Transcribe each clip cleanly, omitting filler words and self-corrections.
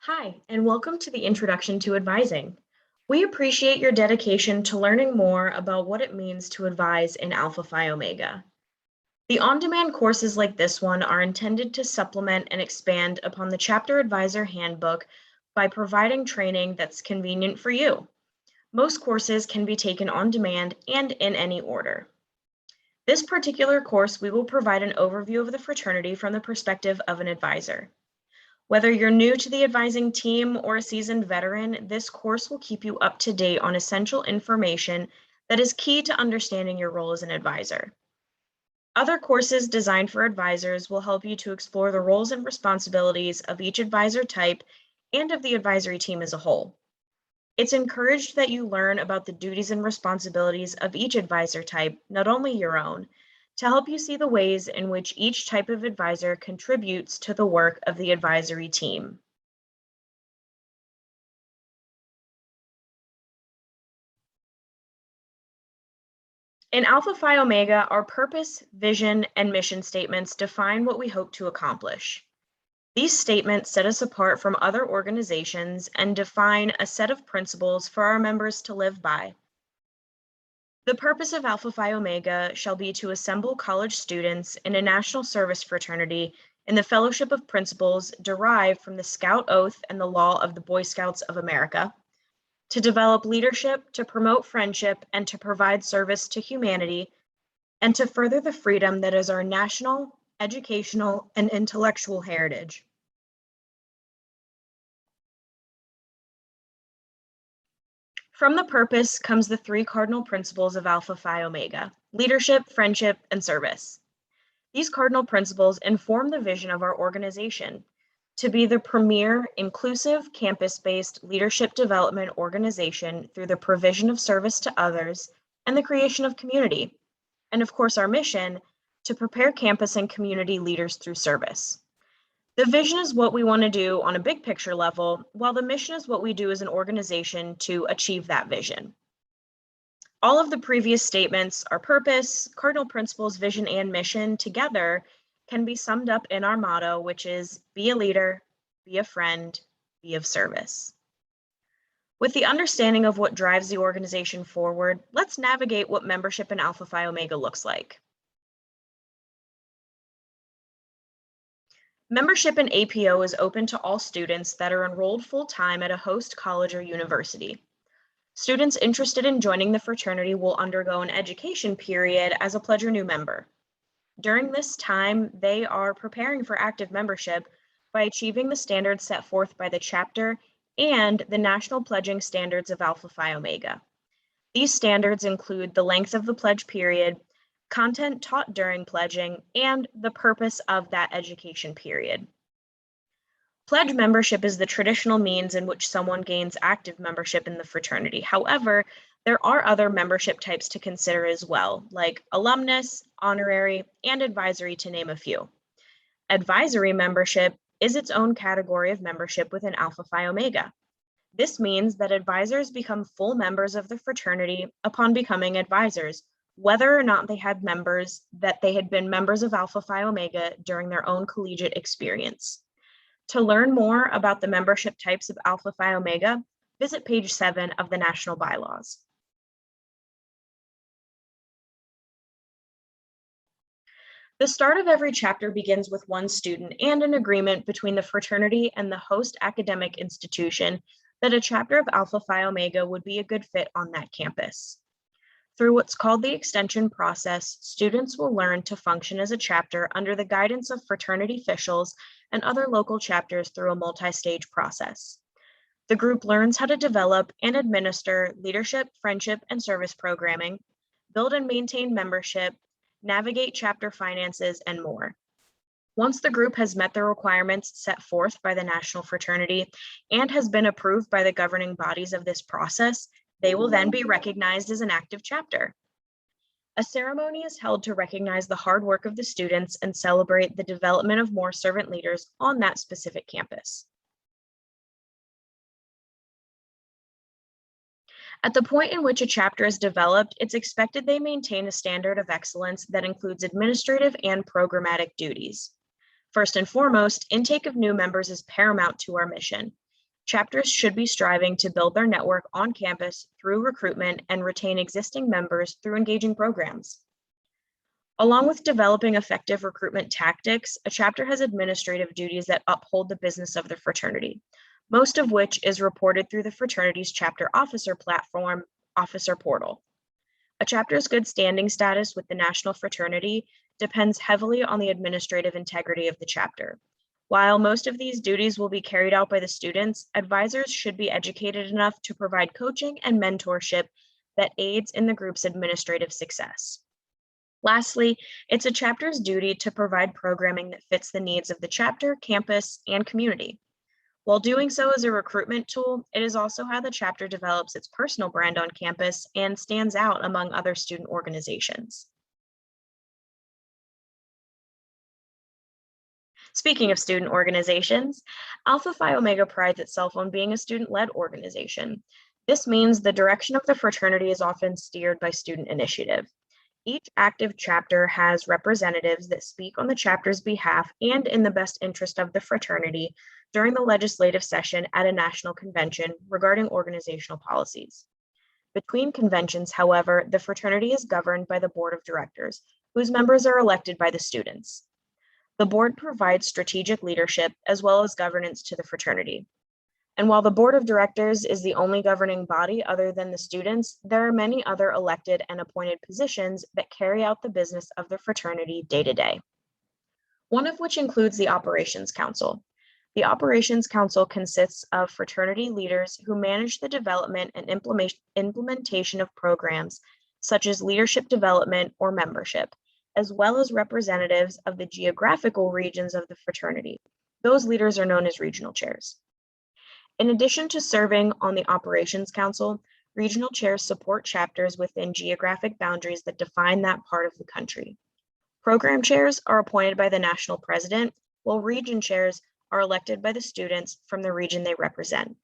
Hi, and welcome to the Introduction to Advising. We appreciate your dedication to learning more about what it means to advise in Alpha Phi Omega. The on-demand courses like this one are intended to supplement and expand upon the Chapter Advisor Handbook by providing training that's convenient for you. Most courses can be taken on demand and in any order. This particular course, we will provide an overview of the fraternity from the perspective of an advisor. Whether you're new to the advising team or a seasoned veteran, this course will keep you up to date on essential information that is key to understanding your role as an advisor. Other courses designed for advisors will help you to explore the roles and responsibilities of each advisor type and of the advisory team as a whole. It's encouraged that you learn about the duties and responsibilities of each advisor type, not only your own, to help you see the ways in which each type of advisor contributes to the work of the advisory team. In Alpha Phi Omega, our purpose, vision, and mission statements define what we hope to accomplish. These statements set us apart from other organizations and define a set of principles for our members to live by. The purpose of Alpha Phi Omega shall be to assemble college students in a national service fraternity in the fellowship of principles derived from the Scout Oath and the law of the Boy Scouts of America, to develop leadership, to promote friendship, and to provide service to humanity, and to further the freedom that is our national, educational, and intellectual heritage. From the purpose comes the three cardinal principles of Alpha Phi Omega: leadership, friendship, and service. These cardinal principles inform the vision of our organization to be the premier, inclusive, campus-based leadership development organization through the provision of service to others and the creation of community. And of course, our mission, to prepare campus and community leaders through service. The vision is what we want to do on a big picture level, while the mission is what we do as an organization to achieve that vision. All of the previous statements, our purpose, cardinal principles, vision, and mission together can be summed up in our motto, which is be a leader, be a friend, be of service. With the understanding of what drives the organization forward, let's navigate what membership in Alpha Phi Omega looks like. Membership in APO is open to all students that are enrolled full-time at a host college or university. Students interested in joining the fraternity will undergo an education period as a Pledge or New member. During this time, they are preparing for active membership by achieving the standards set forth by the chapter and the national pledging standards of Alpha Phi Omega. These standards include the length of the pledge period, content taught during pledging, and the purpose of that education period. Pledge membership is the traditional means in which someone gains active membership in the fraternity. However, there are other membership types to consider as well, like alumnus, honorary, and advisory, to name a few. Advisory membership is its own category of membership within Alpha Phi Omega. This means that advisors become full members of the fraternity upon becoming advisors, whether or not they had been members of Alpha Phi Omega during their own collegiate experience. To learn more about the membership types of Alpha Phi Omega, visit page 7 of the National Bylaws. The start of every chapter begins with one student and an agreement between the fraternity and the host academic institution that a chapter of Alpha Phi Omega would be a good fit on that campus. Through what's called the extension process, students will learn to function as a chapter under the guidance of fraternity officials and other local chapters through a multi-stage process. The group learns how to develop and administer leadership, friendship, and service programming, build and maintain membership, navigate chapter finances, and more. Once the group has met the requirements set forth by the National Fraternity and has been approved by the governing bodies of this process, they will then be recognized as an active chapter. A ceremony is held to recognize the hard work of the students and celebrate the development of more servant leaders on that specific campus. At the point in which a chapter is developed, it's expected they maintain a standard of excellence that includes administrative and programmatic duties. First and foremost, intake of new members is paramount to our mission. Chapters should be striving to build their network on campus through recruitment and retain existing members through engaging programs. Along with developing effective recruitment tactics, a chapter has administrative duties that uphold the business of the fraternity, most of which is reported through the fraternity's chapter officer platform, Officer Portal. A chapter's good standing status with the national fraternity depends heavily on the administrative integrity of the chapter. While most of these duties will be carried out by the students, advisors should be educated enough to provide coaching and mentorship that aids in the group's administrative success. Lastly, it's a chapter's duty to provide programming that fits the needs of the chapter, campus, and community. While doing so as a recruitment tool, it is also how the chapter develops its personal brand on campus and stands out among other student organizations. Speaking of student organizations, Alpha Phi Omega prides itself on being a student-led organization. This means the direction of the fraternity is often steered by student initiative. Each active chapter has representatives that speak on the chapter's behalf and in the best interest of the fraternity during the legislative session at a national convention regarding organizational policies. Between conventions, however, the fraternity is governed by the board of directors, whose members are elected by the students. The board provides strategic leadership as well as governance to the fraternity. And while the board of directors is the only governing body other than the students, there are many other elected and appointed positions that carry out the business of the fraternity day to day. One of which includes the Operations Council. The Operations Council consists of fraternity leaders who manage the development and implementation of programs such as leadership development or membership, as well as representatives of the geographical regions of the fraternity. Those leaders are known as regional chairs. In addition to serving on the Operations Council, regional chairs support chapters within geographic boundaries that define that part of the country. Program chairs are appointed by the national president, while region chairs are elected by the students from the region they represent.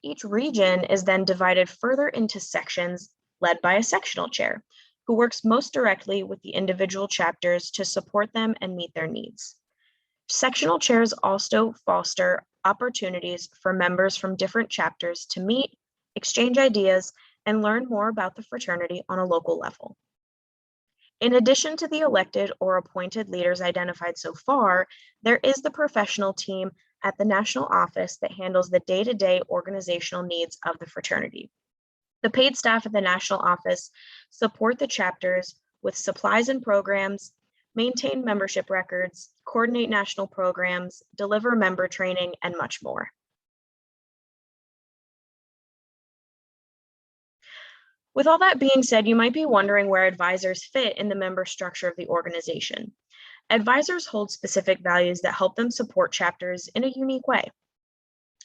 Each region is then divided further into sections led by a sectional chair, who works most directly with the individual chapters to support them and meet their needs. Sectional chairs also foster opportunities for members from different chapters to meet, exchange ideas, and learn more about the fraternity on a local level. In addition to the elected or appointed leaders identified so far, there is the professional team at the national office that handles the day-to-day organizational needs of the fraternity. The paid staff at the national office support the chapters with supplies and programs, maintain membership records, coordinate national programs, deliver member training, and much more. With all that being said, you might be wondering where advisors fit in the member structure of the organization. Advisors hold specific values that help them support chapters in a unique way.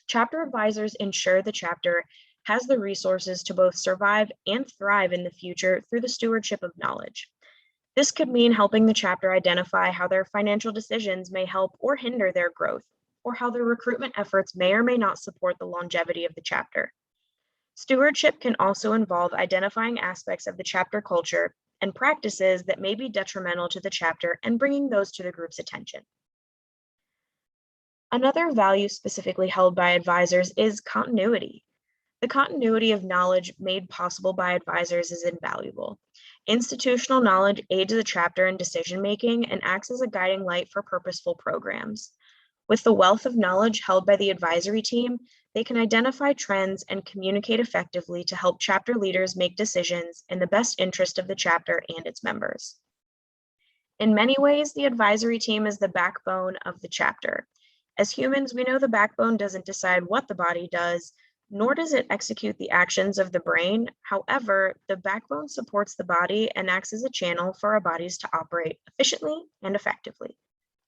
Chapter advisors ensure the chapter has the resources to both survive and thrive in the future through the stewardship of knowledge. This could mean helping the chapter identify how their financial decisions may help or hinder their growth, or how their recruitment efforts may or may not support the longevity of the chapter. Stewardship can also involve identifying aspects of the chapter culture and practices that may be detrimental to the chapter and bringing those to the group's attention. Another value specifically held by advisors is continuity. The continuity of knowledge made possible by advisors is invaluable. Institutional knowledge aids the chapter in decision-making and acts as a guiding light for purposeful programs. With the wealth of knowledge held by the advisory team, they can identify trends and communicate effectively to help chapter leaders make decisions in the best interest of the chapter and its members. In many ways, the advisory team is the backbone of the chapter. As humans, we know the backbone doesn't decide what the body does, nor does it execute the actions of the brain. However, the backbone supports the body and acts as a channel for our bodies to operate efficiently and effectively.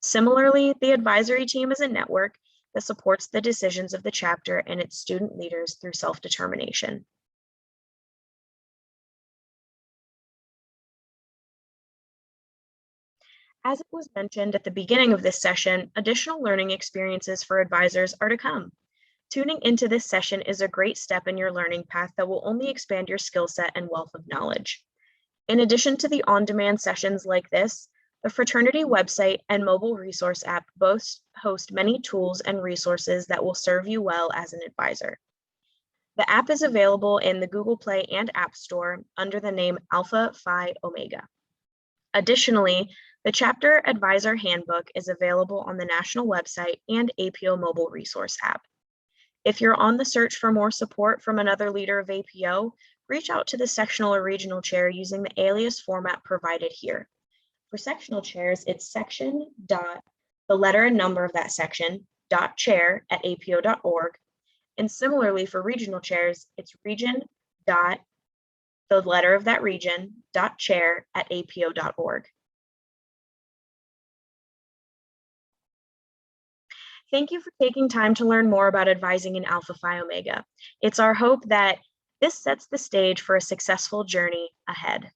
Similarly, the advisory team is a network that supports the decisions of the chapter and its student leaders through self-determination. As it was mentioned at the beginning of this session, additional learning experiences for advisors are to come. Tuning into this session is a great step in your learning path that will only expand your skill set and wealth of knowledge. In addition to the on-demand sessions like this, The Fraternity website and mobile resource app both host many tools and resources that will serve you well as an advisor. The app is available in the Google Play and App Store under the name Alpha Phi Omega. Additionally, the Chapter Advisor Handbook is available on the national website and APO mobile resource app. If you're on the search for more support from another leader of APO, reach out to the sectional or regional chair using the alias format provided here. For sectional chairs, it's section dot, the letter and number of that section, dot chair at apo.org. And similarly for regional chairs, it's region dot, the letter of that region, dot chair at apo.org. Thank you for taking time to learn more about advising in Alpha Phi Omega. It's our hope that this sets the stage for a successful journey ahead.